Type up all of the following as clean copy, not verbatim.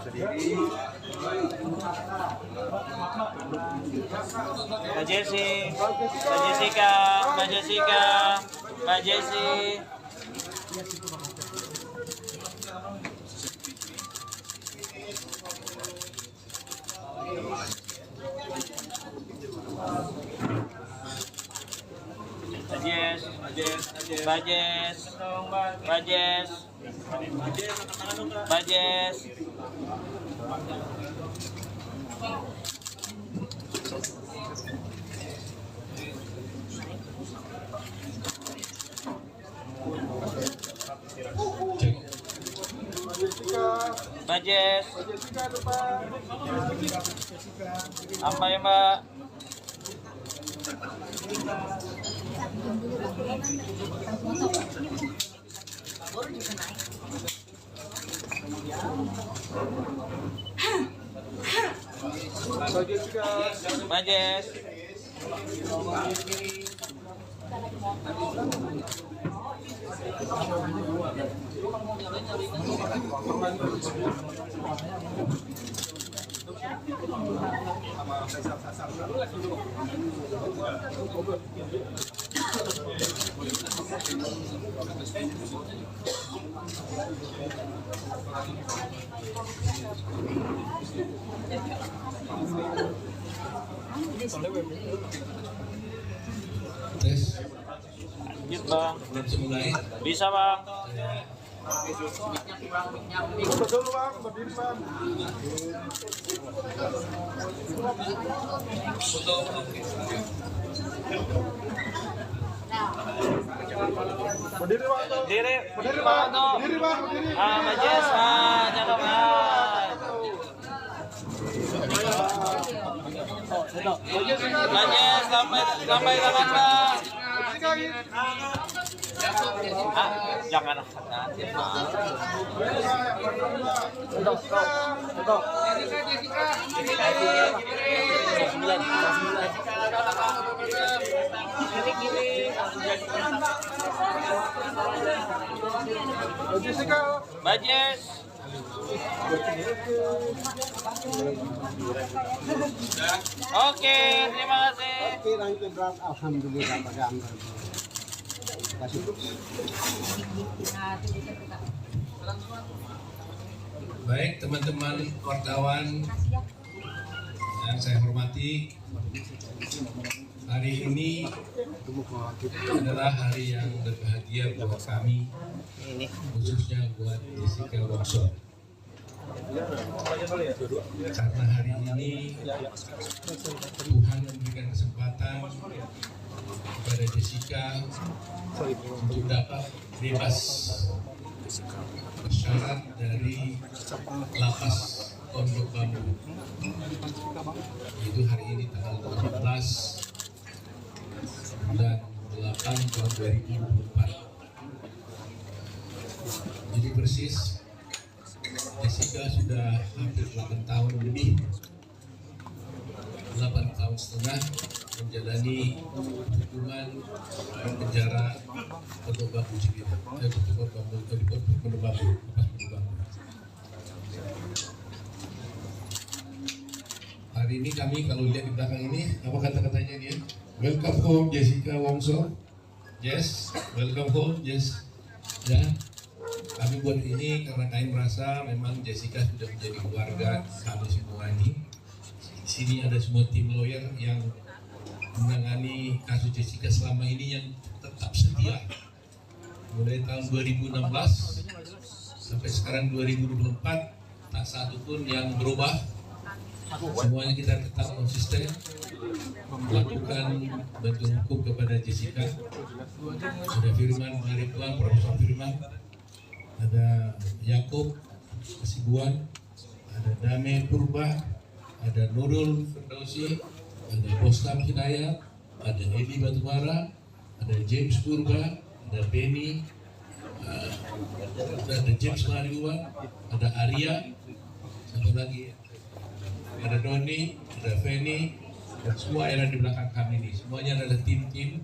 Mbak Jessica, Mbak Jessica, Mbak Jessi. Bajes, Bajes, Bajes, Bajes. Bajes. Apa ya, Mbak? Bajes. Tes. Lanjut, Bang. Udah bisa mulai? Bisa, Bang. Betul Bang, berdiri Bang. Berdiri Bang. Berdiri. Berdiri Bang. Berdiri Bang, berdiri. Ah, Mbak Jess, cakep, Mbak Jess, lambai tangan, Mbak. Jangan hati-hati, Mbak Jess. Oke, terima kasih. Oke, lanjut berat. Alhamdulillah pada ambil. Baik, teman-teman wartawan yang saya hormati, hari ini adalah hari yang berbahagia buat kami, khususnya buat Jessica Wongso. Karena hari ini Tuhan memberikan kesempatan kepada Jessica untuk dapat bebas bersyarat dari lapas Pondok Bambu. Itu hari ini tanggal 18 bulan 8 tahun 2024. Jadi persis Jessica sudah hampir 8 tahun lebih, 8 tahun setengah menjalani hukuman penjara Pondok Bambu Cibinong, Pondok Bambu, Pondok Bambu. Hari ini kami kalau lihat di belakang ini, apa kata-katanya dia? Welcome home Jessica Wongso. Yes, welcome home, yes. Ya, kami buat ini karena kami merasa memang Jessica sudah menjadi keluarga kami semua ini. Di sini ada semua tim lawyer yang menangani kasus Jessica selama ini yang tetap setia. Mulai tahun 2016 sampai sekarang 2024, tak satu pun yang berubah. Semuanya kita tetap konsisten melakukan bantuan hukum kepada Jessica. Ada Firman Marituan, Profesor Firman, ada Yakub Kasibuan, ada Dame Purba, ada Nurul Firdausi, ada Bostam Hidayat, ada Edi Batubara, ada James Purba, ada Benny, ada James Mariwan, ada Arya, satu lagi ada Doni, ada Feni, dan semua yang ada di belakang kami ini. Semuanya adalah tim-tim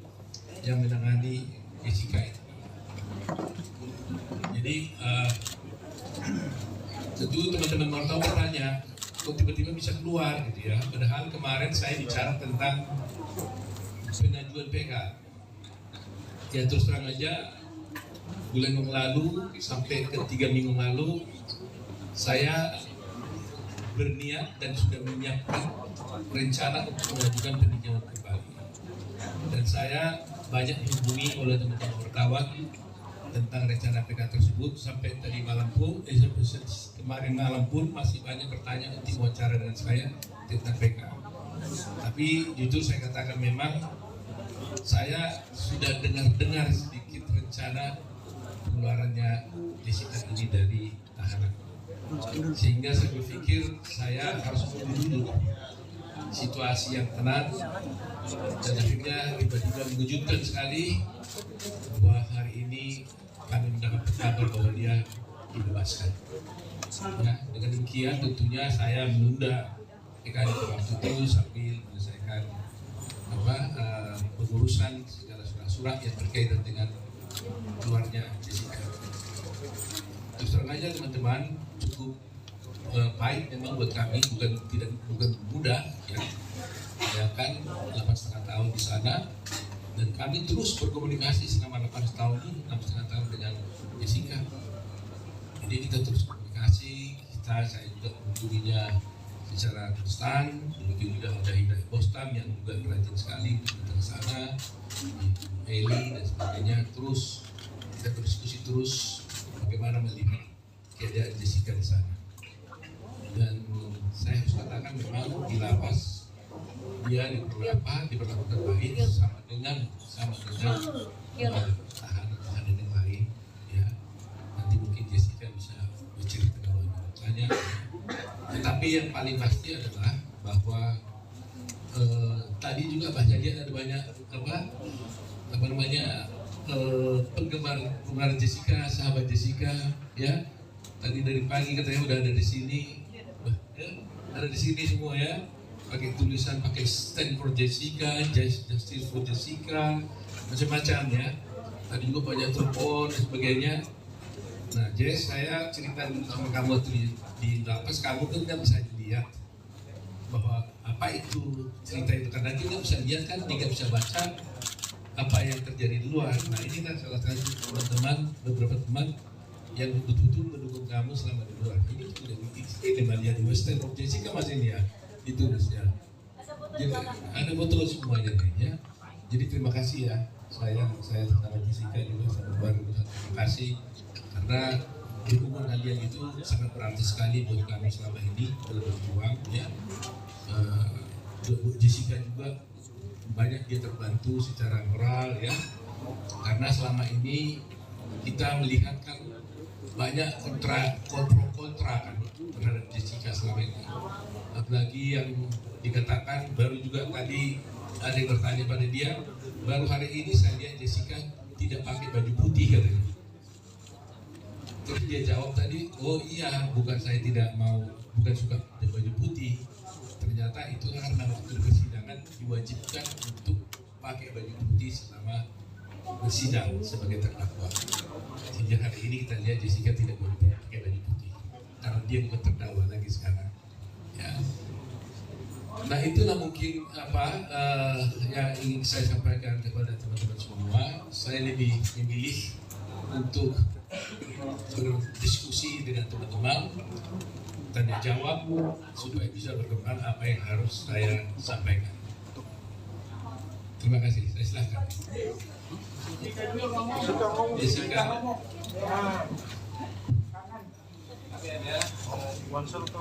yang menangani Jessica ini. Jadi Tentu teman-teman wartawan bertanya, kok tiba-tiba bisa keluar gitu ya. Padahal kemarin saya bicara tentang pengajuan PK. Ya terus terang aja, bulan yang lalu sampai ke 3 minggu lalu saya berniat dan sudah menyiapkan rencana untuk mengajukan peninjauan kembali. Dan saya banyak dihubungi oleh teman-teman wartawan tentang rencana PK tersebut sampai tadi malam pun, kemarin malam pun masih banyak bertanya untuk wawancara dengan saya tentang PK. Tapi jujur saya katakan memang saya sudah dengar sedikit rencana pengeluarannya Jessica ini dari tahanan. Sehingga saya berpikir saya harus menunggu situasi yang tenang, dan akhirnya tiba-tiba mengejutkan sekali bahwa hari ini kami mendapat kabar bahwa dia dibebaskan. Nah, dengan demikian tentunya saya menunda PK waktu itu sambil menyelesaikan pengurusan segala surat-surat yang berkaitan dengan keluarnya Jessica. Terus terang aja teman-teman, cukup baik memang buat kami, bukan mudah ya kan 8,5 tahun di sana, dan kami terus berkomunikasi selama 8 tahun ini, 6,5 tahun dengan Jessica. Jadi kita terus komunikasi, saya juga mengunjunginya secara konstan, demikian juga ada Hidayah Bostam yang juga rajin sekali datang ke sana, Eli dan sebagainya. Terus kita berdiskusi terus bagaimana melihat keadaan Jessica di sana. Dan saya harus katakan memang di lapas dia diperlakukan baik sama dengan tahanan yang lain ya. Nanti mungkin Jessica bisa bercerita kalau tanya. Tetapi yang paling pasti adalah bahwa tadi juga Pak Jadi ada banyak penggemar Jessica, sahabat Jessica ya. Tadi dari pagi katanya udah ada di sini. Ada di sini semua ya, pakai tulisan, pakai stand for Jessica, justice for Jessica, macam-macam ya. Tadi juga banyak telepon dan sebagainya. Nah, Jess, saya cerita sama kamu di lapas, kamu kan nggak bisa dilihat bahwa apa itu cerita itu, karena dia nggak bisa lihat kan, dia nggak bisa baca apa yang terjadi di luar. Nah, ini kan salah satu teman-teman, beberapa teman yang betul-betul mendukung kamu selama di luar. Ini sudah ini melihat di Western of Jessica mas ini ya, ditulis ya. Jadi ada foto semuanya ya. Jadi terima kasih ya, saya sama Jessica juga sama baru terima kasih karena dukungan kalian itu sangat berarti sekali buat kami selama ini dalam berjuang ya. Jessica juga banyak dia terbantu secara moral ya, karena selama ini kita melihat kan banyak kontra kan terhadap Jessica selama ini. Apalagi yang dikatakan baru juga tadi ada yang bertanya pada dia, baru hari ini saya lihat Jessica tidak pakai baju putih katanya. Terus dia jawab tadi, oh iya, bukan saya tidak mau, bukan suka baju putih. Ternyata itu karena waktu persidangan diwajibkan untuk pakai baju putih selama bersidang sebagai terdakwa. Sehingga hari ini kita lihat Jessica tidak boleh pakai baju putih karena dia bukan terdakwa lagi sekarang. Ya. Nah itulah mungkin yang ingin saya sampaikan kepada teman-teman semua. Saya lebih memilih untuk berdiskusi dengan teman-teman, tanya jawab supaya bisa berkembang apa yang harus saya sampaikan. Terima kasih. Saya silakan. Jessica.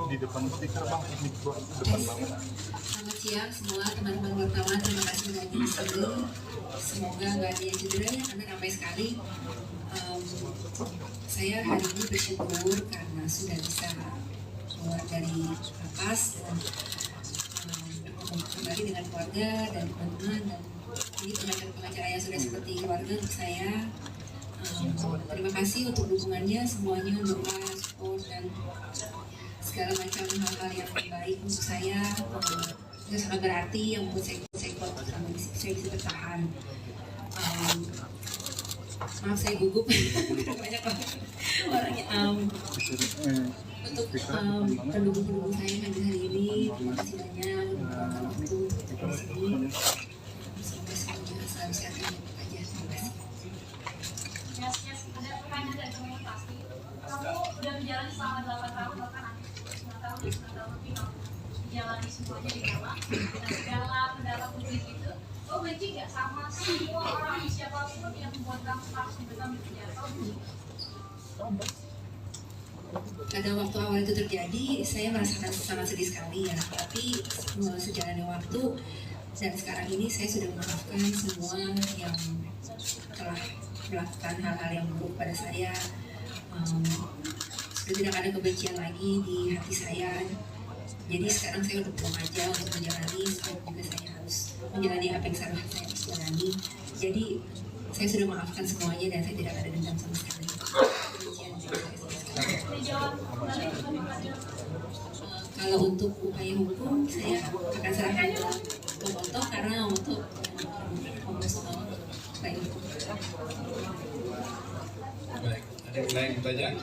Di depan speaker bang, ini depan banget. Selamat siang semua teman-teman wartawan, terima kasih sudah hadir di sini. Semoga nggak ada yang cedera ya, karena ramai sekali. Saya hari ini bersyukur karena sudah bisa keluar dari lapas dan kembali dengan keluarga dan teman-teman, dan ini pengacara yang sudah seperti keluarga untuk saya. Terima kasih untuk dukungannya semuanya, doa, support dan segala macam hal-hal yang baik untuk saya. Itu sangat berarti yang membuat saya kuat selama ini, saya bisa bertahan. Maaf saya gugup banyak banget orangnya. Untuk pendukung-pendukung saya yang hadir hari ini, terima kasih banyak udah meluangkan waktu untuk di sini. Semoga semuanya selalu sehat dan baik aja. Terima kasih. Ada pertanyaan dari kamu pasti. Kamu udah menjalani selama 8 tahun, bahkan hampir 9 tahun, 9 tahun lebih kamu menjalani semuanya di dalam dengan segala pendapat publik itu. Kamu benci nggak sama semua orang siapapun yang membuat kamu harus dibekam di penjara? Kamu benci nggak? Pada waktu awal itu terjadi, saya merasakan sangat sedih sekali ya. Tapi sejalannya waktu dan sekarang ini saya sudah memaafkan semua yang telah melakukan hal-hal yang buruk pada saya. Sudah tidak ada kebencian lagi di hati saya. Jadi sekarang saya udah pulang aja untuk menjalani, sebab juga saya harus menjalani apa yang seharusnya saya harus jalani. Jadi saya sudah memaafkan semuanya dan saya tidak ada dendam sama sekali. Kebencian juga saya sama sekali. Kalau untuk upaya hukum, saya akan serahkan ke Oto karena Oto ngomong soal upaya hukum. Baik, ada yang lain bertanya?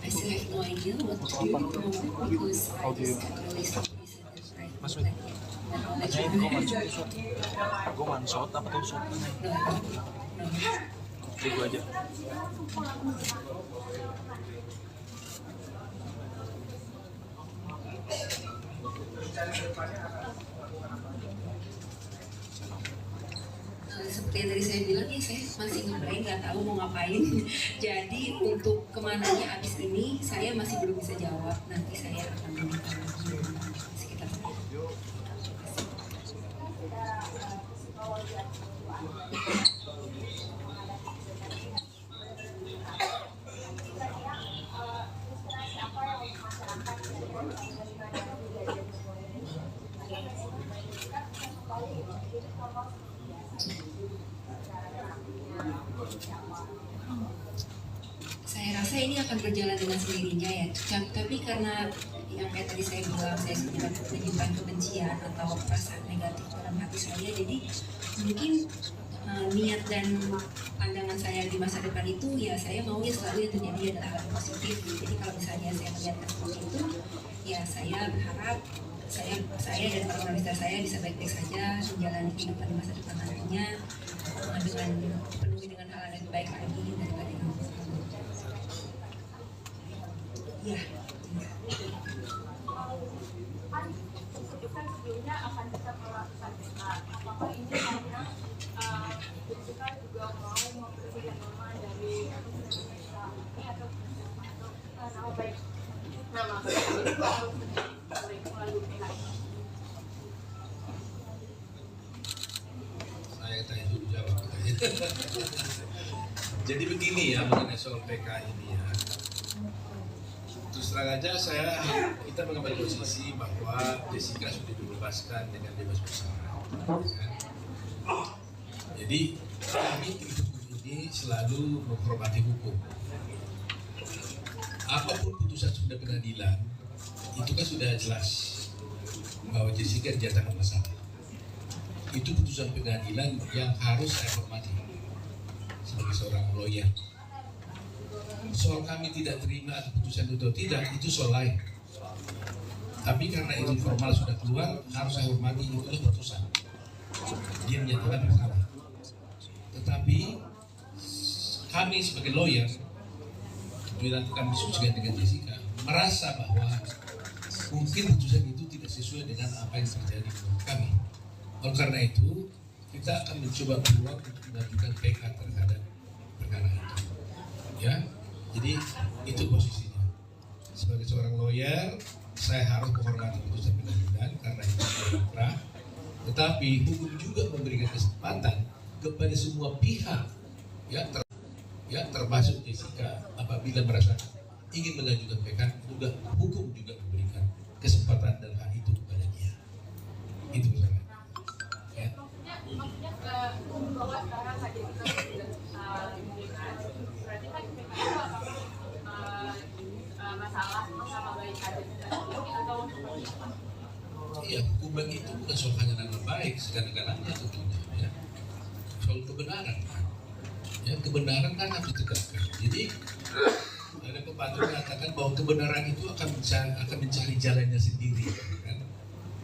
I still have no idea what to do at the moment because I just got released from prison and Mas right now. Gue mansot apa tuh sot? Oke, gue aja. Seperti yang tadi saya bilang ya, saya masih ngebrain, nggak tahu mau ngapain. Jadi untuk kemananya abis ini saya masih belum bisa jawab. Nanti saya akan meminta lagi sekitar saya. Saya rasa ini akan berjalan dengan sendirinya ya. Tapi karena yang kayak tadi saya bilang, saya sudah menyimpan kebencian atau perasaan negatif dalam hati saya, jadi mungkin niat dan pandangan saya di masa depan itu ya saya mau ya selalu yang terjadi adalah hal positif. Jadi kalau misalnya saya melihatkan seperti itu, ya saya berharap saya dan para wanita saya bisa baik-baik saja menjalani kehidupan di masa depan nantinya dengan penuhi dengan hal yang baik lagi daripada yang ya. Kan sebelumnya akan bisa melakukan besar. Apakah ini karena Jessica juga mau membersihkan nama dari Indonesia ini atau nama baik melalui PKI? Saya tanya dulu jawab katanya. Jadi begini ya mengenai soal PK ini ya. Terus terang aja kita mengambil posisi bahwa Jessica sudah dibebaskan dengan bebas bersyarat. Jadi kami tim hukum ini selalu menghormati hukum. Apapun putusan sudah pengadilan, itu kan sudah jelas bahwa Jessica dinyatakan bersalah. Itu putusan pengadilan yang harus saya hormati sebagai seorang lawyer. Soal kami tidak terima putusan itu atau tidak, itu soal lain. Tapi karena itu formal sudah keluar, harus saya hormati, itu adalah putusan. Dia menyatakan bersalah. Tetapi kami sebagai lawyer, bila kami diskusikan dengan Jessica, merasa bahwa mungkin putusan itu tidak sesuai dengan apa yang terjadi menurut kami. Oleh karena itu, kita akan mencoba peluang untuk mengajukan PK terhadap perkara itu. Ya, jadi itu posisinya. Sebagai seorang lawyer, saya harus menghormati putusan pengadilan karena itu inkrah. Tetapi hukum juga memberikan kesempatan kepada semua pihak yang termasuk Jessica apabila merasa ingin mengajukan PK, juga hukum juga memberikan kesempatan dan hak itu kepada dia. Itu misalnya. Ya. Maksudnya bahwa sekarang saja kita sudah diberikan, berarti kan PKI itu apakah masalah sama baik saja atau seperti apa? Iya, hukuman itu bukan soal hanya nama baik, segala-galanya tentunya. Ya. soal kebenaran. Ya, kebenaran kan harus ditegakkan. Jadi ada pepatah mengatakan bahwa kebenaran itu akan mencari jalannya sendiri. Kan?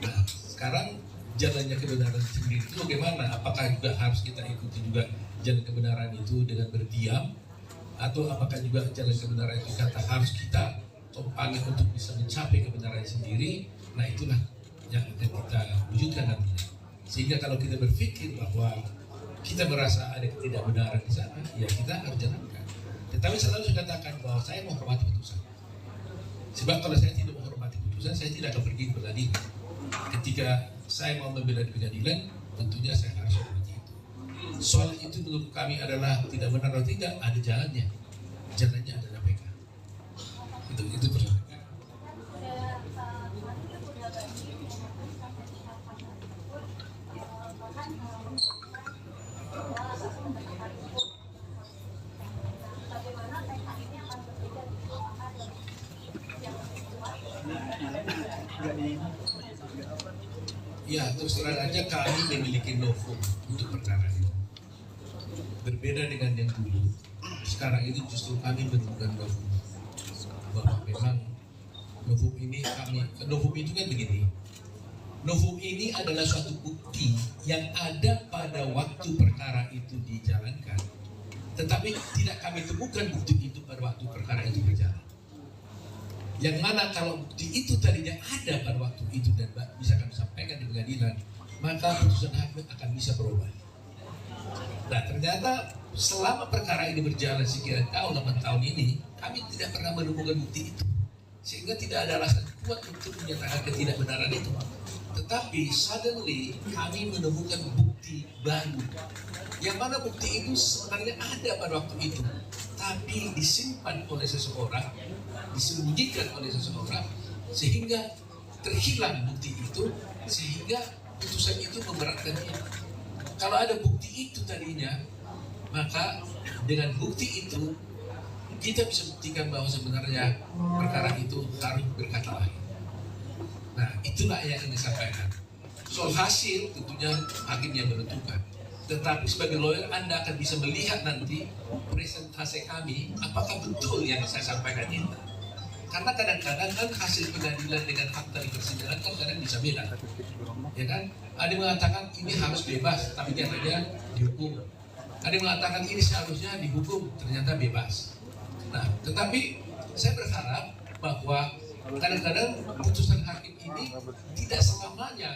Nah, sekarang jalannya kebenaran sendiri itu bagaimana? Apakah juga harus kita ikuti juga jalan kebenaran itu dengan berdiam? Atau apakah juga jalan kebenaran itu kata harus kita tumpangi untuk bisa mencapai kebenaran sendiri? Nah, itulah yang akan kita wujudkan nantinya. Sehingga kalau kita berpikir bahwa kita merasa ada ketidakbenaran di sana, ya kita harus jalankan. Tetapi selalu saya katakan bahwa saya menghormati putusan. Sebab kalau saya tidak menghormati putusan, saya tidak akan pergi ke pengadilan. Ketika saya mau membela di pengadilan, tentunya saya harus hormati itu. Soal itu menurut kami adalah tidak benar atau tidak, ada jalannya. Jalannya adalah PK. Itu persoalan. Ya, terus terang aja kami memiliki novum untuk perkara ini. Berbeda dengan yang dulu. Sekarang ini justru kami menemukan novum. Bahwa memang novum ini novum itu kan begini. Novum ini adalah suatu bukti yang ada pada waktu perkara itu dijalankan. Tetapi tidak kami temukan bukti itu pada waktu perkara itu berjalan. Yang mana kalau bukti itu tadinya ada pada waktu itu dan bisa kami sampaikan di pengadilan, maka putusan hakim akan bisa berubah. Nah, ternyata selama perkara ini berjalan sekian tahun, 8 tahun ini, kami tidak pernah menemukan bukti itu. Sehingga tidak ada alasan kuat untuk menyatakan ketidakbenaran itu. Tetapi suddenly kami menemukan bukti baru. Yang mana bukti itu sebenarnya ada pada waktu itu, tapi disimpan oleh seseorang, disembunyikan oleh seseorang, sehingga terhilang bukti itu, sehingga putusan itu memberatkan dia. Kalau ada bukti itu tadinya, maka dengan bukti itu kita bisa buktikan bahwa sebenarnya perkara itu harus berkata lain. Nah, itulah yang ingin disampaikan. Soal hasil tentunya hakim yang menentukan. Tetapi sebagai lawyer Anda akan bisa melihat nanti presentasi kami apakah betul yang saya sampaikan ini. Karena kadang-kadang kan hasil pengadilan dengan fakta di persidangan kan kadang bisa beda. Ya kan? Ada yang mengatakan ini harus bebas, tapi nyatanya dihukum. Ada yang mengatakan ini seharusnya dihukum, ternyata bebas. Nah, tetapi saya berharap bahwa kadang-kadang putusan hakim ini tidak selamanya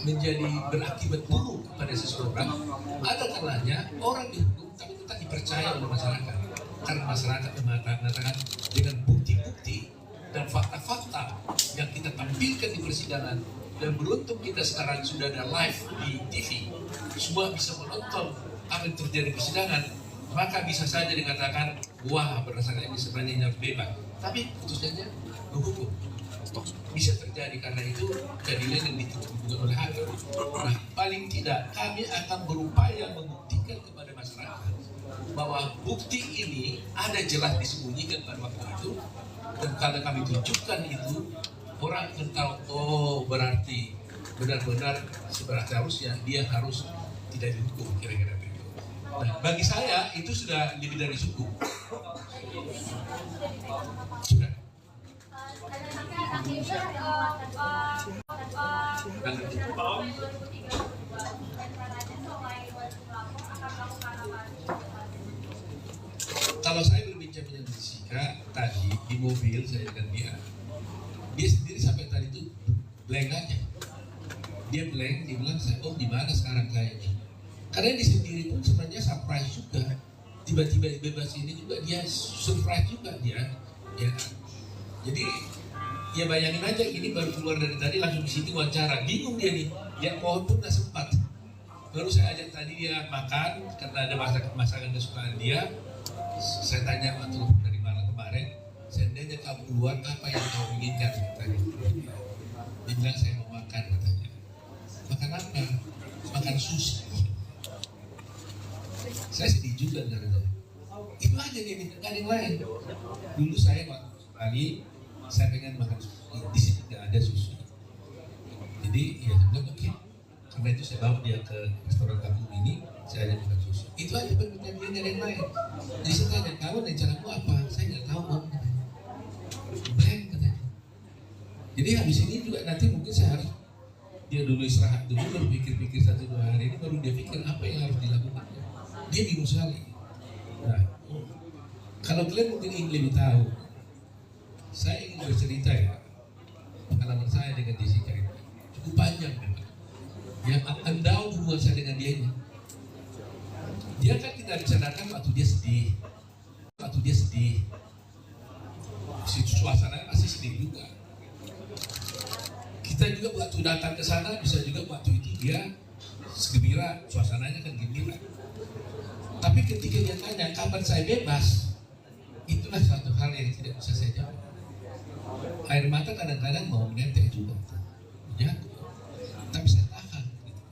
menjadi berakibat buruk kepada seseorang. Ada kalanya orang dihukum tapi tetap dipercaya oleh masyarakat. Karena masyarakat mengatakan dengan bukti-bukti dan fakta-fakta yang kita tampilkan di persidangan, dan beruntung kita sekarang sudah ada live di TV, semua bisa menonton apa yang terjadi di persidangan, maka bisa saja dikatakan, wah berdasarkan ini sebenarnya harus bebas. Tapi putusannya menghukum. Bisa terjadi karena itu keadilan yang ditentukan oleh hakim. Nah, paling tidak kami akan berupaya membuktikan kepada masyarakat bahwa bukti ini ada jelas disembunyikan pada waktu itu, dan kalau kami tunjukkan itu, orang akan tahu, oh berarti benar-benar seharusnya dia harus tidak dihukum, kira-kira begitu. Nah, bagi saya itu sudah lebih dari cukup. Sudah. Kalau saya berbincang dengan Jessica tadi di mobil saya dengan dia sendiri sampai tadi itu blank aja. Dia blank, dia bilang, oh di mana sekarang kayaknya? Karena dia sendiri pun sebenarnya surprise juga. Tiba-tiba bebas ini juga dia surprise juga dia. Ya. Jadi ya bayangin aja, ini baru keluar dari tadi langsung di sini wawancara, bingung dia nih, ya pohon pun nggak sempat. Baru saya ajak tadi dia makan karena ada masakan kesukaan dia. Saya tanya waktu dari malam kemarin, seandainya kamu keluar apa yang kau inginkan? Tadi dia bilang saya mau makan katanya. Makan apa? Makan sushi. Saya sedih juga dengarnya. Itu aja dia minta, nggak ada yang lain. Dulu saya waktu kali saya pengen makan sushi, di sini nggak ada sushi. Jadi ya bilang oke, Karena itu saya bawa dia ke restoran kampung ini, saya ajak makan sushi. Itu aja permintaan dia, nggak ada yang lain. Jadi saya tanya, kamu rencanamu apa? Saya nggak tahu om. Blank katanya. Jadi habis ini juga nanti mungkin saya harus dia dulu istirahat dulu, baru pikir-pikir 1-2 hari ini, baru dia pikir apa yang harus dilakukan. Dia bingung sekali. Nah, kalau kalian mungkin ingin lebih tahu, saya ingin bercerita ya, pengalaman saya dengan Jessica ini cukup panjang memang. Yang akan tahu hubungan saya dengan dia ini. Dia kan kita bicarakan waktu dia sedih, suasana masih sedih juga. Kita juga waktu datang ke sana bisa juga waktu itu dia gembira, suasananya kan gembira. Tapi ketika dia tanya kapan saya bebas, itulah suatu hal yang tidak bisa saya jawab. Air mata kadang-kadang mau menetes juga, ya. Tapi saya tahan. Gitu.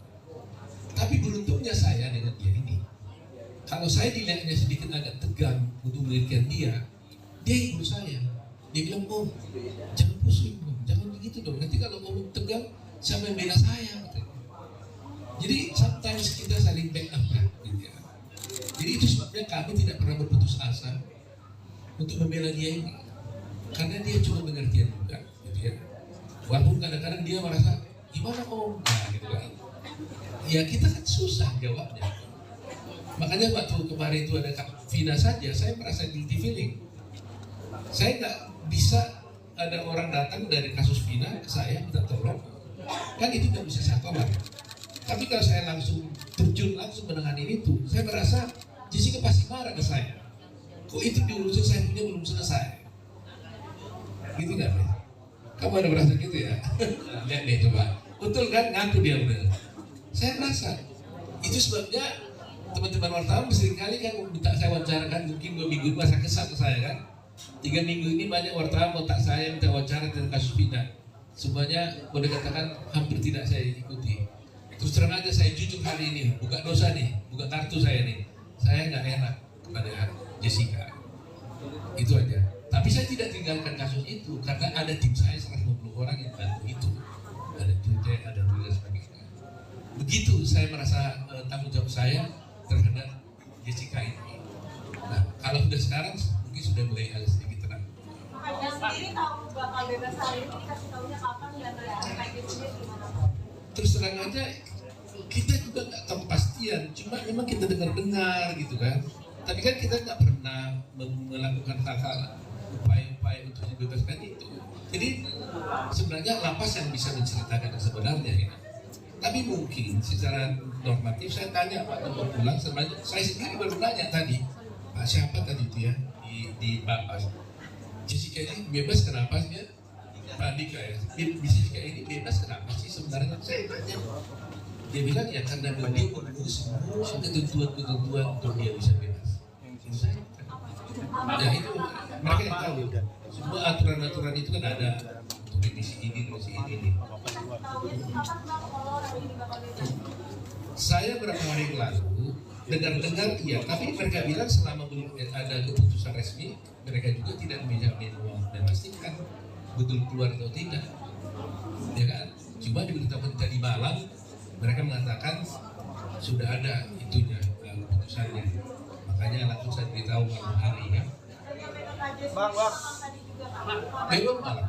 Tapi beruntungnya saya dengan dia ini, kalau saya dilihatnya sedikit agak tegang untuk memiliki dia hibur saya. Dia bilang, oh jangan pusing dong, jangan begitu dong. Nanti kalau om tegang, siapa yang bela saya? Katanya. Jadi sometimes kita saling backup lah, gitu ya. Jadi itu sebabnya kami tidak pernah berputus asa untuk membela dia ini, karena dia cuma pengertian juga, gitu ya. Walaupun kadang-kadang dia merasa gimana om, nah gitu kan. Ya kita kan susah jawabnya. Makanya waktu kemarin itu ada Kak Vina saja, saya merasa guilty feeling. Saya nggak bisa ada orang datang dari kasus Vina ke saya minta tolong, kan itu nggak bisa saya tolak. Tapi kalau saya langsung terjun langsung menangani itu, saya merasa Jessica pasti marah ke saya. Kok itu diurusin saya punya belum selesai? Gitu nggak, Ben? Kamu ada merasa gitu ya? Lihat deh coba, betul kan? Ngaku dia benar. Saya merasa itu sebabnya teman-teman wartawan seringkali kan minta saya wawancarakan, mungkin 2 minggu masa kesal ke saya kan. 3 minggu ini banyak wartawan kontak saya minta wawancara tentang kasus Vina. Semuanya boleh katakan hampir tidak saya ikuti. Terus terang aja saya jujur hari ini, buka dosa nih, buka kartu saya nih. Saya nggak enak kepada Jessica. Itu aja. Tapi saya tidak tinggalkan kasus itu karena ada tim saya 150 orang yang bantu itu. Ada Twitter, ada Twitter dan sebagainya. Begitu saya merasa tanggung jawab saya terhadap Jessica ini. Nah, kalau sudah sekarang mungkin sudah mulai agak sedikit tenang. Anda sendiri tahu bakal bebas hari ini, dikasih tahunya kapan dan kayak gitu gimana? Terus terang aja kita juga nggak tahu kepastian, cuma memang kita dengar-dengar gitu kan. Tapi kan kita nggak pernah melakukan hal-hal upaya-upaya untuk dibebaskan itu. Jadi sebenarnya lapas yang bisa menceritakan yang sebenarnya ini. Tapi mungkin secara normatif saya tanya Pak Tunggu pulang, sebenarnya saya sendiri baru nanya tadi, Pak siapa tadi itu ya di Bapas, Jessica ini bebas kenapa sih ya? Pak Andika ya, Jessica ini bebas kenapa sih sebenarnya? Saya tanya, dia bilang ya karena dia memenuhi semua ketentuan-ketentuan untuk dia bisa bebas. Ya itu mereka yang tahu, semua aturan-aturan itu kan ada untuk remisi ini. Saya beberapa hari yang lalu dengar ya, tapi mereka bilang selama belum ada keputusan resmi, mereka juga tidak menjamin memastikan betul keluar atau tidak, ya kan? Cuma diberitahukan tadi malam, mereka mengatakan sudah ada itunya keputusannya, makanya langsung saya beritahu malam hari ya. Baru malam.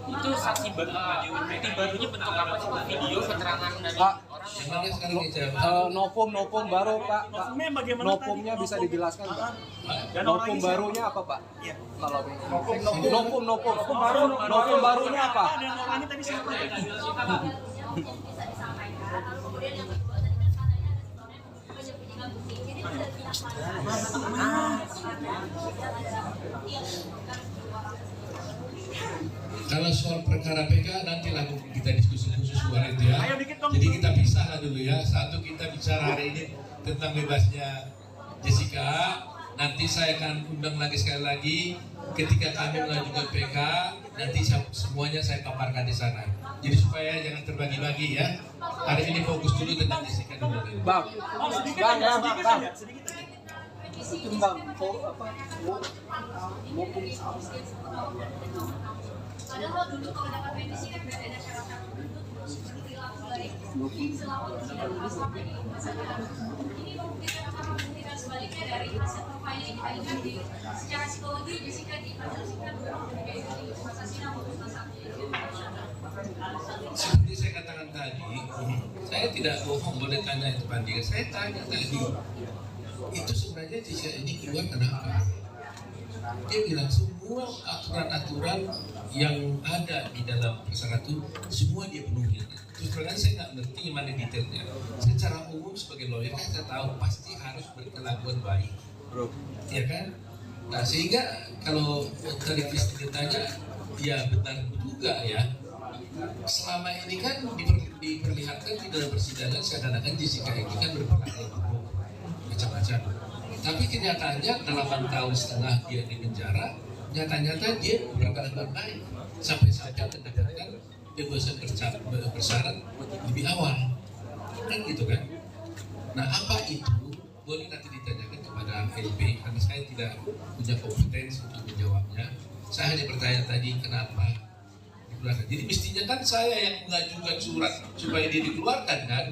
Itu saksi baru, bukti barunya bentuk apa sih? Video, keterangan dari Pak, orang. Sebenarnya sekarang saya novum baru Pak. Novumnya bagaimana Novumnya tadi? bisa dijelaskan Pak. Dan Novum orangnya barunya apa Pak? Iya. Kalau Novum novum barunya apa? Dan orangnya tadi siapa? Yang bisa disampaikan, lalu kemudian yang kedua tadi kan katanya ada sebenarnya menyembunyikan bukti, jadi tidak pihak kalau soal perkara PK nanti lah kita diskusi khusus soal itu ya. Ayo dikit dong. Jadi kita pisah lah dulu ya. Satu kita bicara hari ini tentang bebasnya Jessica. Nanti saya akan undang lagi sekali lagi ketika kami mengajukan PK. Nanti semuanya saya paparkan di sana. Jadi supaya jangan terbagi-bagi ya. Hari ini fokus dulu tentang Jessica dulu. Bang, Sedikit bang. aja. Timbang, padahal dulu kalau dapat remisi kan berada syarat-syarat tertentu terus dilakukan selama tidak selama ini masyarakat ini membuktikan sebaliknya dari hasil profiling kita lihat di secara psikologi Jessica dipersepsikan berbeda dari masa sidang maupun masa Seperti saya katakan tadi, saya tidak bohong, boleh tanya itu Pandi. Saya tanya tadi, itu sebenarnya Jessica ini keluar kenapa? Dia bilang semua aturan-aturan yang ada di dalam persyarat itu semua dia penuhi. Terus terang saya nggak ngerti mana detailnya. Secara umum sebagai lawyer kan saya tahu pasti harus berkelakuan baik, ya kan? Nah sehingga kalau tadi Kristi ditanya, ya benar juga ya. Selama ini kan diperlihatkan di dalam persidangan seakan-akan Jessica ini kan berperilaku macam-macam. Tapi kenyataannya 8,5 tahun dia di penjara, nyata-nyata dia berkelakuan baik sampai-sampai mendapatkan kebebasan bersyarat lebih awal, kan gitu kan? Nah apa itu? Boleh nanti ditanyakan kepada LP karena saya tidak punya kompetensi untuk menjawabnya. Saya hanya bertanya tadi kenapa dikeluarkan. Jadi mestinya kan saya yang mengajukan surat supaya dia dikeluarkan kan?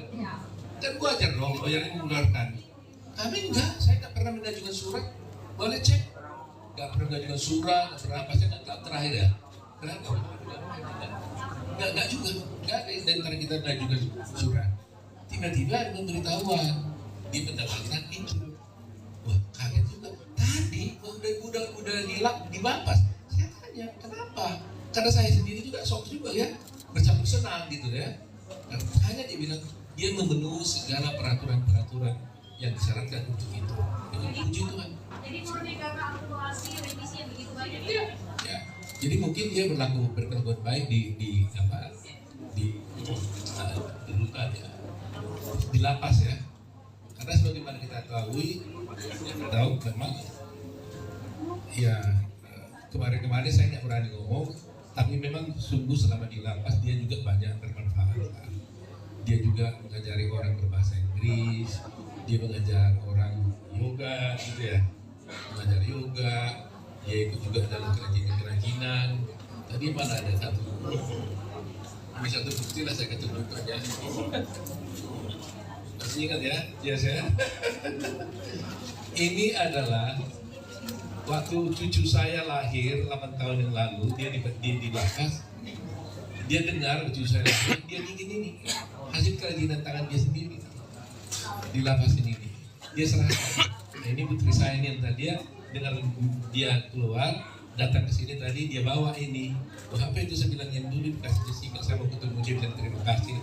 Kan wajar dong yang mengeluarkan. Kami enggak, saya tidak pernah mengajukan surat. Boleh cek, nggak pernah mengajukan surat, nggak pernah apa, saya nggak tahu terakhir ya. Kenapa? Nggak juga, nggak ada yang dari kita mengajukan surat. Tiba-tiba ada pemberitahuan di pendapatan itu. Wah kaget juga. Tadi udah dibapas. Saya tanya kenapa? Karena saya sendiri juga sok juga ya, bercampur senang gitu ya. Dan hanya dia bilang dia memenuhi segala peraturan-peraturan yang disyaratkan untuk itu. Puji Tuhan. Jadi murni karena akumulasi revisi yang begitu banyak ya? Ya. Jadi mungkin dia berkelakuan baik di rutan ya, di lapas ya. Karena sebagaimana kita tahu memang ya kemarin saya nggak berani ngomong, tapi memang sungguh selama di lapas dia juga banyak bermanfaat. Dia juga mengajari orang berbahasa Inggris, dia mengajar orang yoga gitu ya, mengajar yoga, dia ikut juga dalam kerajinan. Tadi mana ada satu bukti lah saya ketunjukkan ya. Masih ingat ya, ya saya. Ini adalah waktu cucu saya lahir 8 tahun yang lalu, dia di lapas. Dia dengar cucu saya lahir, dia bikin ini hasil kerajinan tangan dia sendiri di lapas ini. Dia serahkan. Nah, ini putri saya ini yang tadi ya, dengar dia keluar datang ke sini tadi dia bawa ini. Oh, apa itu saya bilang yang dulu dikasih Jessica, saya mau ketemu dia dan terima kasih.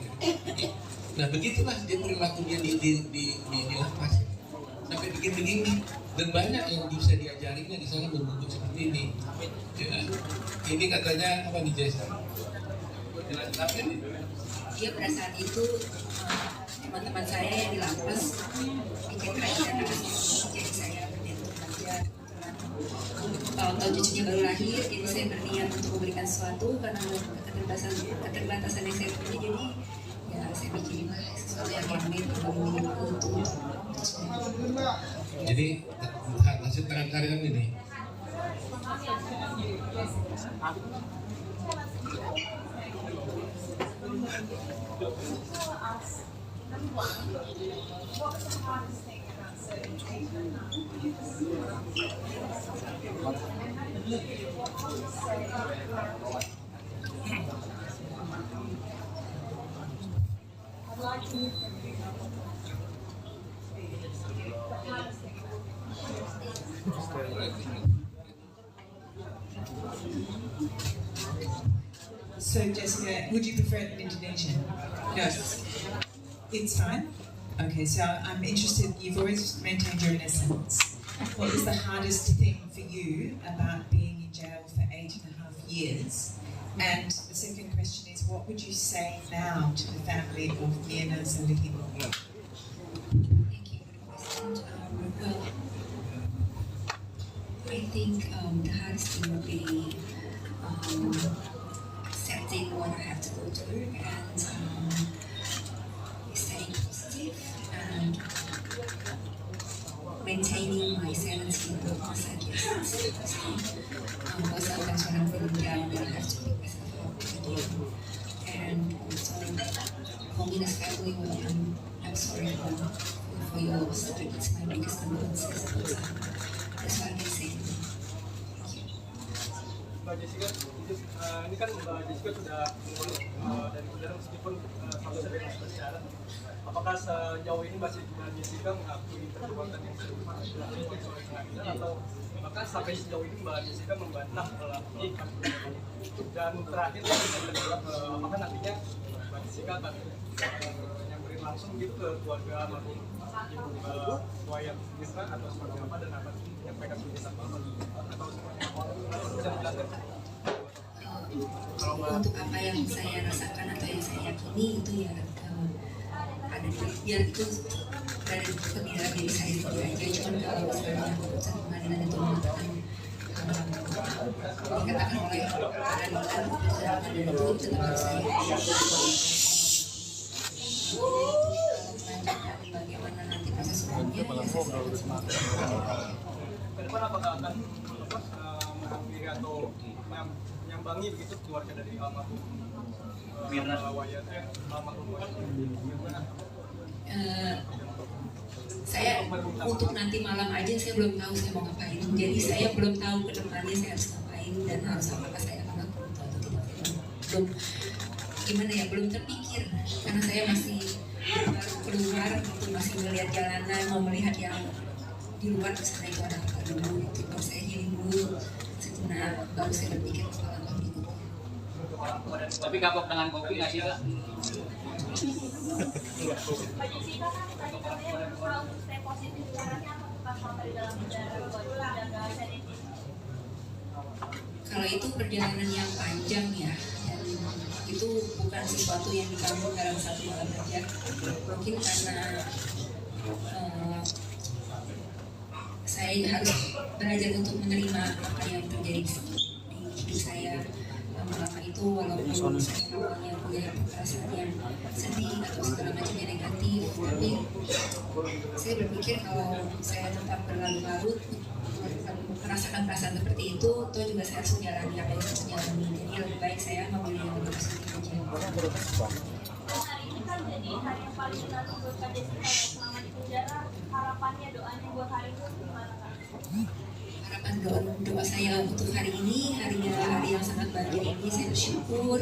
Nah begitulah dia perilaku dia di lapas sampai begini dan banyak yang bisa diajarinya di sana bentuk seperti ini. Ya. Ini katanya apa nih Jessica? Dia pada saat itu teman-teman saya yang di lapas bikin kerajinan jadi saya berniat untuk belajar. Tahun cucunya baru lahir, jadi saya berniat untuk memberikan sesuatu karena keterbatasan yang saya punya, jadi ya saya bikin sesuatu yang handmade yang memiliki untuk jadi hasil tangan kalian ini. So Jessica, would you prefer it in Indonesian? No, it's fine. Okay, so I'm interested, you've always maintained your innocence. What was the hardest thing for you about being in jail for 8.5 years? And the second question is, what would you say now to the family of Mirna Salihin? Thank you for the question. Well, I think the hardest thing would be accepting what I have to go through and staying positive and maintaining my sanity in the process. Most of the times when I'm feeling down, I have to pick myself up again. And also for me that's family. Well, I'm sorry for your loss. It's my biggest condolences. That's what I can say. Mbak Jessica, ini kan Mbak Jessica sudah dari saudara meskipun kalau saya berbicara, apakah sejauh ini masih Mbak Jessica mengakui perbuatan yang sudah dilakukan oleh pengadilan atau bahkan sampai sejauh ini Mbak Jessica membantah pelaku dan terakhir apakah nantinya Mbak Jessica akan nyamperin langsung gitu ke keluarga almarhum ibu Wayan Mirna atau seperti apa dan akan menyampaikan penjelasan atau seperti apa bisa dijelaskan? Untuk apa yang saya rasakan atau yang saya yakini itu ya ada biar itu dari kebijakan diri saya sendiri aja. Cuman kalau misalnya keputusan pengadilan itu mengatakan dikatakan oleh pengadilan keputusan pengadilan itu tetap harus saya bagaimana nanti proses hukumnya ya saya Kedepan apakah akan menghampiri atau menyambangi begitu keluarga dari almarhum Mirna Wayan almarhum Wayan? Saya untuk nanti malam aja saya belum tahu saya mau ngapain. Jadi saya belum tahu ke depannya saya harus ngapain dan harus apakah saya akan lakukan atau tidak. Belum gimana ya, belum terpikir karena saya masih baru keluar gitu, masih melihat jalanan, mau melihat yang di luar sana itu ada apa dulu gitu. Baru saya healing dulu, nah baru saya berpikir ke langkah berikutnya. Tapi kapok dengan kopi nggak sih Kak? Mbak Jessica kan tadi katanya berusaha untuk stay positif, caranya apa pas sampai di dalam penjara buat menjaga sanity? Kalau itu perjalanan yang panjang ya, dan itu bukan sesuatu yang dibangun dalam satu malam saja. Mungkin karena saya harus belajar untuk menerima apa yang terjadi di hidup saya lama-lama itu, walaupun saya awalnya punya perasaan yang sedih atau segala macam yang negatif, tapi saya berpikir kalau saya tetap berlarut-larut merasakan perasaan seperti itu, toh juga saya harus menjalani apa yang saya jalani. Jadi lebih baik saya memilih yang lebih positif aja. Hari ini kan jadi hari yang paling dinanti buat Kak Jessica selama di penjara. Harapannya, doanya buat hari itu gimana Kak? Harapan doa saya untuk hari ini, hari yang sangat bahagia ini, saya bersyukur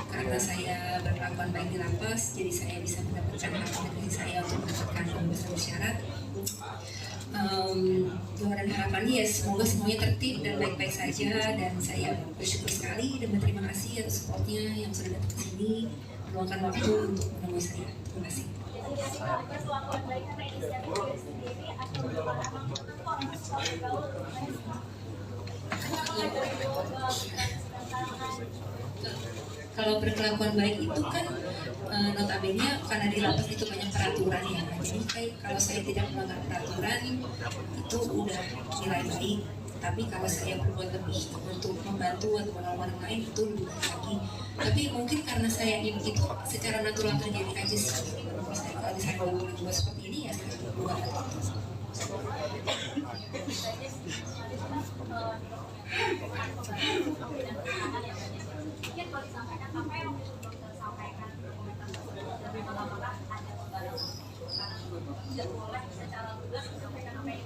karena saya berkelakuan baik di lapas, jadi saya bisa mendapatkan hak dari saya untuk mendapatkan pembebasan bersyarat. Doa dan harapannya ya semoga semuanya tertib dan baik-baik saja, dan saya bersyukur sekali dan berterima kasih atas supportnya yang sudah datang ke sini, meluangkan waktu untuk menemui saya. Terima kasih. Kalau berkelakuan baik itu kan notabene karena di lapas itu banyak peraturan ya. Jadi kalau saya tidak melanggar peraturan itu udah nilai baik. Tapi kalau saya berbuat lebih untuk membantu atau menolong orang lain itu lebih baik lagi. Tapi mungkin karena saya itu secara natural terjadi aja sih. Kalau saya mau berbuat seperti ini ya saya berbuat. Mungkin kalau disampaikan apa yang belum tersampaikan dari apakah ada pembalas karena tidak boleh secara lugas menyampaikan apa yang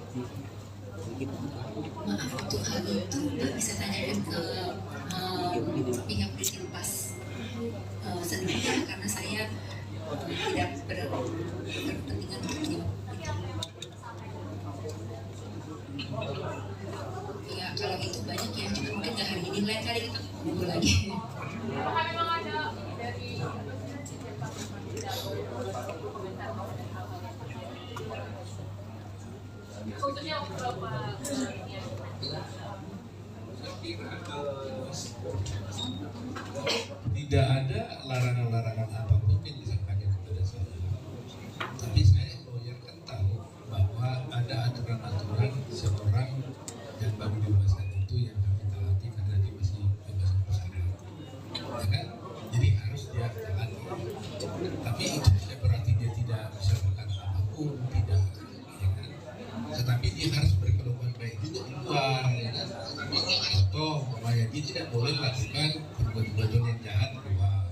Maaf untuk hal itu bisa tanyakan ke pihak Dirjen Pas sendiri ya, karena saya tidak berkepentingan untuk menjawab. Ya kalau itu banyak ya, cuma mungkin nggak hari ini, lain kali kita ngobrol lagi. apakah memang ada dari khususnya beberapa tidak ada larangan-larangan apapun yang disampaikan kepada saya. Tapi saya lawyer kan tahu bahwa ada aturan-aturan seorang yang baru dewasa itu yang kami taati karena dia masih bebas bersyarat. Ya kan? Jadi harus dia taati. Tapi itu tidak berarti dia tidak bisa berkata apapun, tidak. Ya kan? Tetapi dia harus berkelakuan baik juga di luar. Ya kan? Contoh, dia tidak boleh melakukan perbuatan yang jahat di luar.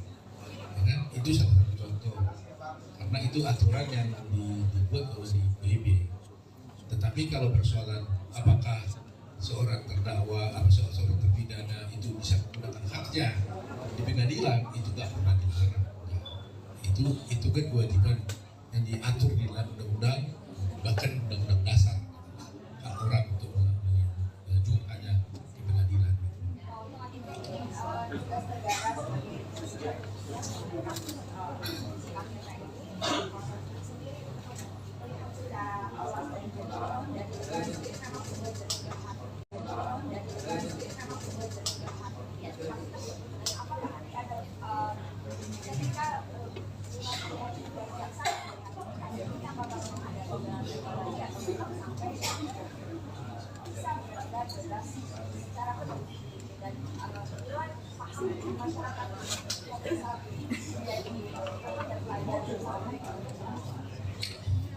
Ya kan? Itu salah satu contoh. itu aturan yang dibuat oleh PBB. Tetapi kalau persoalan apakah seorang terdakwa atau seorang terpidana itu bisa menggunakan haknya di pengadilan, itu nggak pernah dilarang. Itu kan kewajiban yang diatur di dalam undang-undang, bahkan undang-undang dasar, hak orang untuk mengajukan hanya di pengadilan.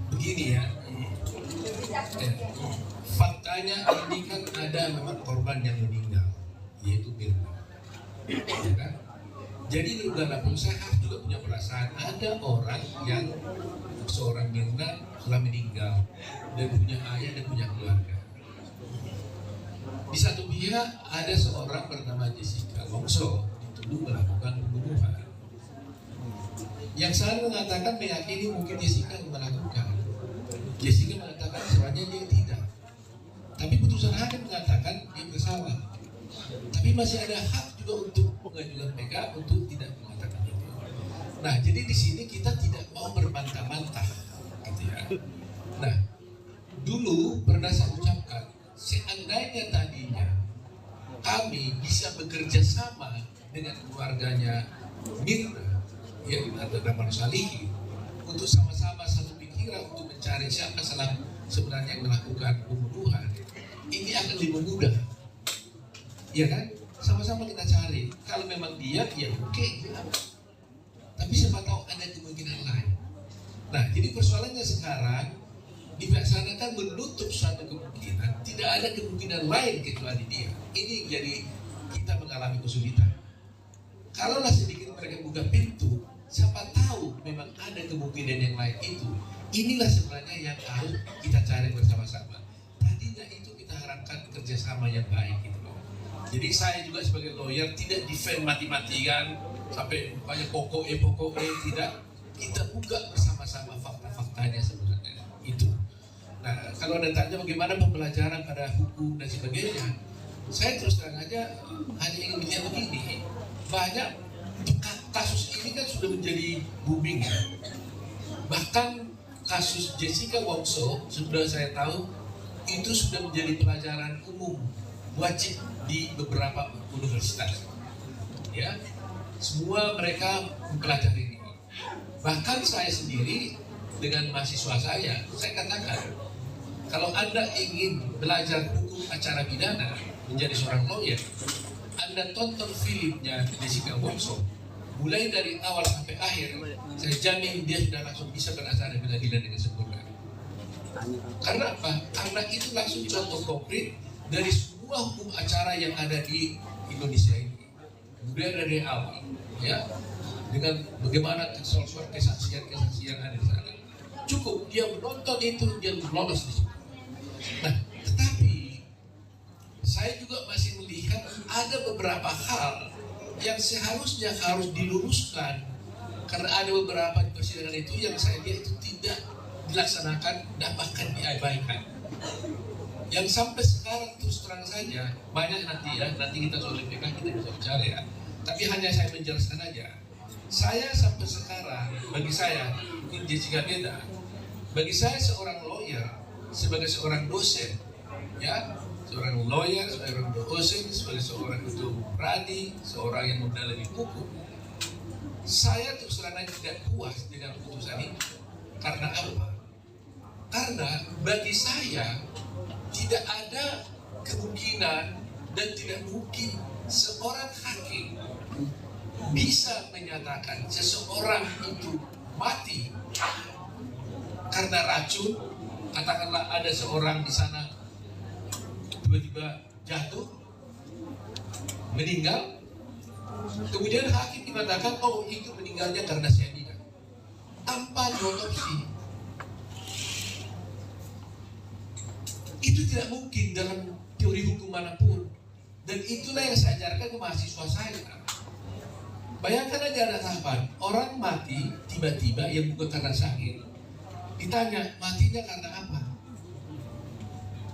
Begini ya, faktanya ini kan ada memang korban yang meninggal, yaitu Mirna, ya kan? Jadi bagaimanapun saya harus juga punya perasaan, ada orang yang seorang Mirna telah meninggal dan punya ayah dan punya keluarga. Di satu pihak ada seorang bernama Jessica Wongso dituduh melakukan pembunuhan. Yang saya mengatakan meyakini mungkin Jessica yang melakukan. Jessica mengatakan sebenarnya dia tidak. Tapi putusan hakim mengatakan dia bersalah. Tapi masih ada hak juga untuk mengajukan PK untuk tidak mengatakan itu. Nah, jadi di sini kita tidak mau berbantah-bantah, gitu ya. Nah, dulu pernah saya ucapkan, seandainya tadinya kami bisa bekerja sama dengan keluarganya Mirna, ya, atau Rahman Salihin, untuk sama-sama satu pikiran untuk mencari siapa sebenarnya yang melakukan pembunuhan, ini akan lebih mudah, ya kan? Sama-sama kita cari. Kalau memang dia, ya oke, ya. Tapi siapa tahu ada kemungkinan lain. Nah, jadi persoalannya sekarang dilaksanakan menutup suatu kemungkinan, tidak ada kemungkinan lain kecuali dia. Ini jadi kita mengalami kesulitan. Kalaulah sedikit mereka buka pintu, siapa tahu memang ada kemungkinan yang lain itu. Inilah sebenarnya yang harus kita cari bersama-sama. Tadinya itu kita harapkan kerjasama yang baik gitu loh. Jadi saya juga sebagai lawyer tidak defend mati-matian sampai banyak pokok tidak. Kita buka bersama-sama fakta-faktanya sebenarnya itu. Nah, kalau Anda tanya bagaimana pembelajaran pada hukum dan sebagainya, saya terus terang aja hanya ingin melihat begini. Banyak kasus ini kan sudah menjadi booming ya. Bahkan kasus Jessica Wongso sudah saya tahu itu sudah menjadi pelajaran umum wajib di beberapa universitas. Ya, semua mereka mempelajari ini. Bahkan saya sendiri dengan mahasiswa saya katakan, kalau Anda ingin belajar hukum acara pidana menjadi seorang lawyer, Anda tonton filmnya Jessica Wongso, mulai dari awal sampai akhir, saya jamin dia sudah langsung bisa beracara pengadilan dengan sempurna. Karena apa? Karena itu langsung contoh konkret dari semua hukum acara yang ada di Indonesia ini. Kemudian dari awal, ya, dengan bagaimana soal-soal kesaksian ada di sana. Cukup dia menonton itu, dia lolos di situ. Nah, tetapi saya juga masih melihat ada beberapa hal yang seharusnya harus diluruskan, karena ada beberapa persidangan itu yang saya lihat itu tidak dilaksanakan dan bahkan diabaikan. Yang sampai sekarang terus terang saja banyak nanti kita soal PK kita bisa bicara ya. Tapi hanya saya menjelaskan aja. Saya sampai sekarang, bagi saya mungkin Jessica beda. Bagi saya seorang lawyer sebagai seorang dosen, ya, seorang lawyer, seorang dosen, sebagai seorang ketua pradi, seorang yang mendalami hukum, saya terus terang tidak puas dengan putusan ini. Karena apa? Karena bagi saya tidak ada kemungkinan dan tidak mungkin seorang hakim bisa menyatakan seseorang itu mati karena racun. Katakanlah ada seorang di sana tiba-tiba jatuh, meninggal, kemudian hakim mengatakan, oh itu meninggalnya karena cyanida. tanpa diotopsi. Itu tidak mungkin dalam teori hukum manapun. Dan itulah yang saya ajarkan ke mahasiswa saya. Bayangkan aja ada tahapan, orang mati tiba-tiba yang bukan karena sakit. Ditanya, matinya karena apa?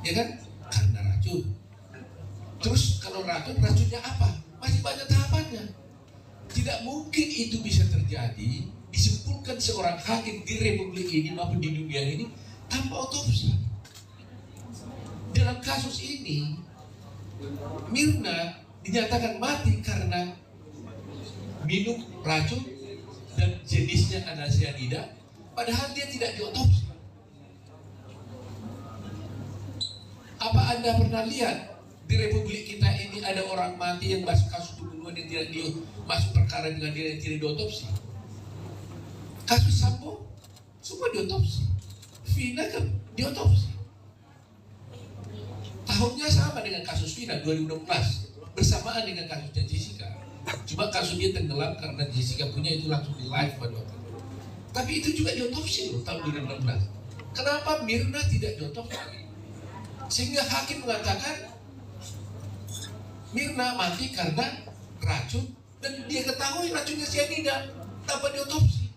Ya kan? Karena racun. Terus kalau racun, racunnya apa? Masih banyak tahapannya. Tidak mungkin itu bisa terjadi, disimpulkan seorang hakim di Republik ini maupun di dunia ini tanpa otopsi. Dalam kasus ini, Mirna dinyatakan mati karena minum racun dan jenisnya adalah cyanida, padahal dia tidak diotopsi. Apa Anda pernah lihat di Republik kita ini ada orang mati yang masuk kasus pembunuhan yang tidak masuk perkara dengan dia yang tidak diotopsi? Kasus Sambo semua diotopsi, Vina kan diotopsi. Tahunnya sama dengan kasus Vina 2016, bersamaan dengan kasusnya Jessica. Cuma kasusnya tenggelam karena Jessica punya itu langsung di live pada waktu itu. Tapi itu juga diotopsi loh tahun 2016. Kenapa Mirna tidak diotopsi? Sehingga hakim mengatakan Mirna mati karena racun dan dia ketahui racunnya cyanida tanpa diotopsi.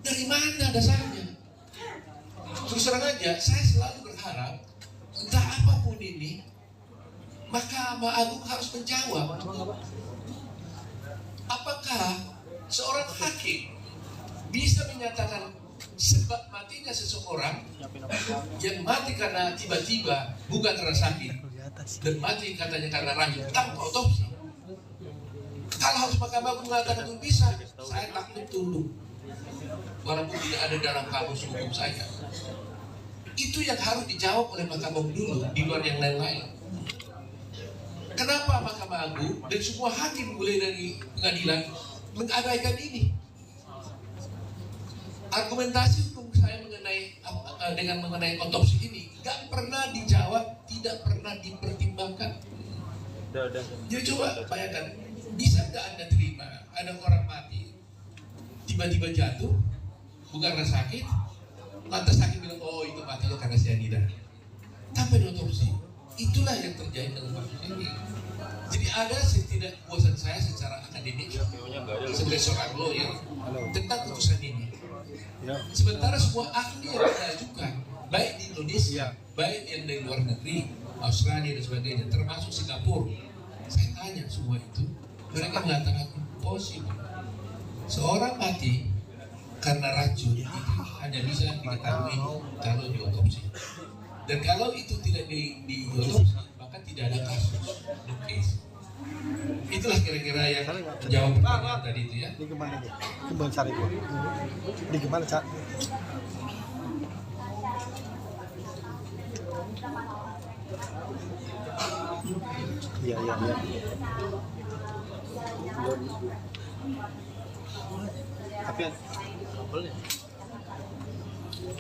Dari mana dasarnya? Terus terang aja, saya selalu berharap entah apapun ini, Mahkamah Agung harus menjawab. Apakah seorang hakim bisa menyatakan sebab matinya seseorang yang mati karena tiba-tiba bukan karena sakit dan mati katanya karena racun tanpa otopsi? Kalau harus Mahkamah Agung mengatakan itu bisa, saya takut tunduk. Walaupun tidak ada dalam kamus hukum saya. Itu yang harus dijawab oleh Mahkamah Agung dulu, di luar yang lain-lain. Kenapa Mahkamah Agung dan semua hakim mulai dari pengadilan mengabaikan ini? Argumentasi hukum saya mengenai otopsi ini nggak pernah dijawab, tidak pernah dipertimbangkan. Jadi coba bayangkan, bisa nggak Anda terima ada orang mati tiba-tiba jatuh bukan karena sakit, lantas sakit bilang oh itu matinya karena cyanida tanpa diotopsi. Itulah yang terjadi dalam kasus ini. Jadi ada ketidakpuasan saya secara akademik sebagai seorang lawyer tentang putusan ini. Sementara semua ahli yang diajukan, baik di Indonesia, baik yang dari luar negeri, Australia dan sebagainya, termasuk Singapura, saya tanya semua itu, mereka mengatakan impossible. Seorang mati karena racun itu hanya bisa diketahui kalau diotopsi. Dan kalau itu tidak diotopsi, maka tidak ada kasus, no case. Itulah kira-kira yang menjawab pertanyaan tadi itu ya. Ini gimana nih? Kembali cari gua. Ini gimana Cak? Iya. Tapi boleh.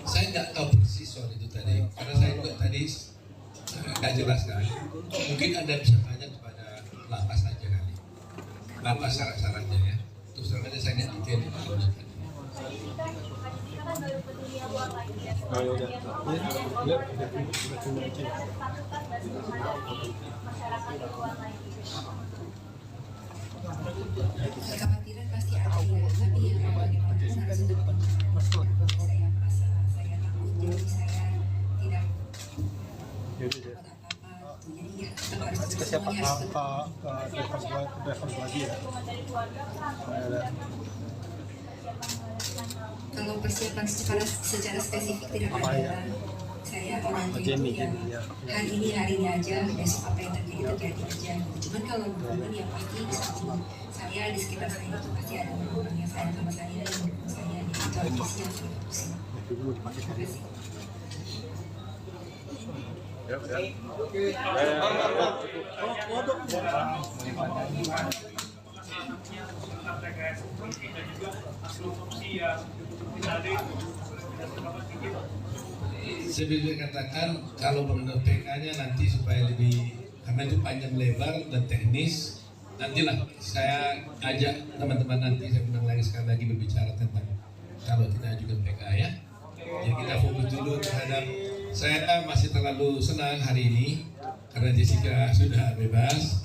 Saya nggak tahu persis soal itu tadi, karena saya juga tadi nggak jelas kan. Mungkin Anda bisa tanya kepada lapas aja kali, lapas syarat-syaratnya ya. Terus terang aja saya nggak detail di dalamnya tadi. Kekhawatiran pasti ada ya, tapi yang bagaimana sudut saya merasa saya takut, jadi saya tidak buat apa-apa. Jadi ya kita harus semuanya harus lagi ya. Kalau persiapan secara spesifik tidak ada. Saya orangnya itu ya hari ini aja, besok apa yang terjadi aja. Cuman kalau hubungan ya pasti di samping saya, di sekitar saya itu pasti ada orang yang sayang sama saya dan mendukung saya. Jadi itu aja sih yang saya fokusin. Terima kasih. Saya bisa katakan kalau menurut PK-nya nanti supaya lebih, karena itu panjang lebar dan teknis, nantilah saya ajak teman-teman nanti, saya undang lagi sekali lagi berbicara tentang kalau kita ajukan PK ya. Jadi kita fokus dulu terhadap, saya masih terlalu senang hari ini karena Jessica sudah bebas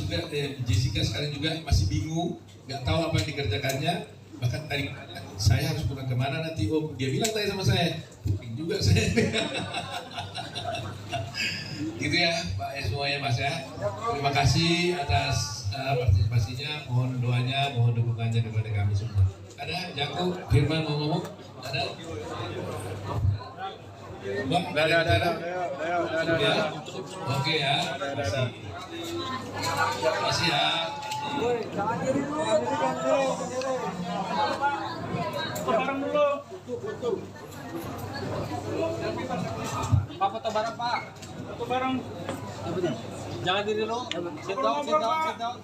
juga. Jessica sekarang juga masih bingung, nggak tahu apa yang dikerjakannya. Bahkan tadi saya harus pulang kemana nanti Om, dia bilang tadi sama saya, pusing juga saya. Gitu ya Pak ya semuanya Mas ya. Terima kasih atas partisipasinya, mohon doanya, mohon dukungannya kepada kami semua. Ada Jakob Firman mau ngomong? Ada? Bang, ada. Oke ya. Terima kasih ya. Bareng dulu. Pak foto bareng Pak. Foto bareng. Jangan diri dulu. Sit down, sit down, sit down.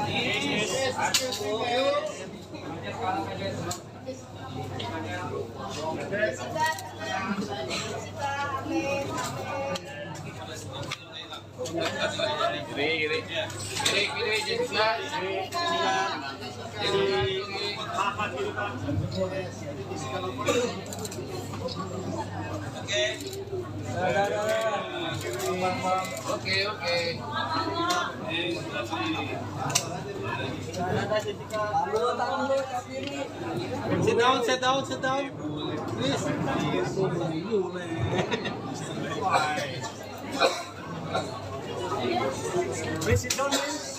Kiri, Jessica. Oke. Sit down. Please. Please sit down, please.